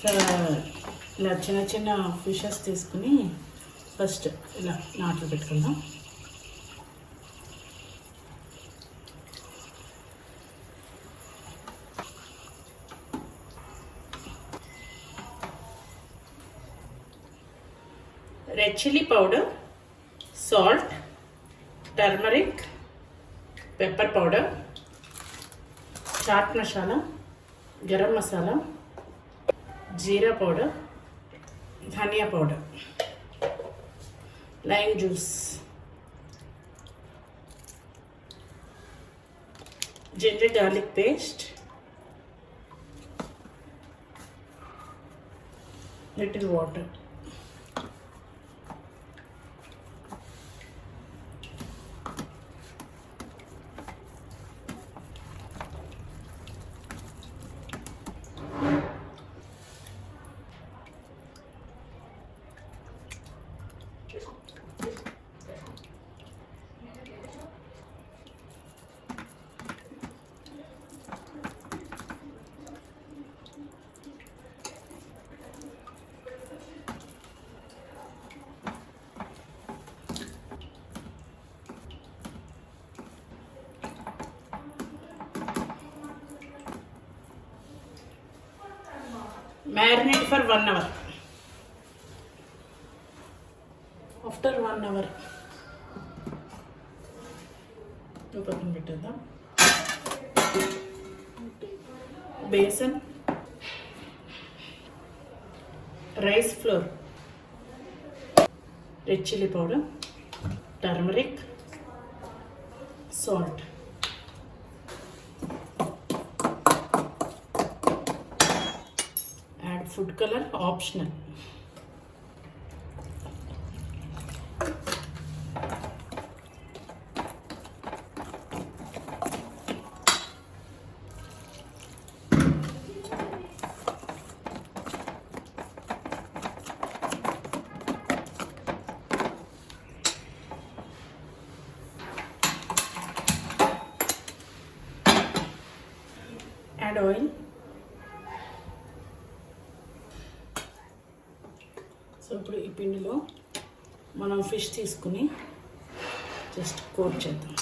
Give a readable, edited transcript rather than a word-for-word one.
ఇలా చిన్న చిన్న ఫిషెస్ తీసుకుని ఫస్ట్ ఇలా నాట్లు పెట్టుకుందాం. Red chilli powder, salt, turmeric, pepper powder, chaat masala, garam masala, jeera powder, dhania powder, lime juice, ginger garlic paste, little water. Marinate for 1 hour. After 1 hour, పక్కన పెట్టేద్దాం. Besan, rice flour, red chilli powder, turmeric, salt. Food color optional. Add oil. So ఇప్పుడు ఈ పిండిలో మనం fish తీసుకుని just coat చేద్దాం.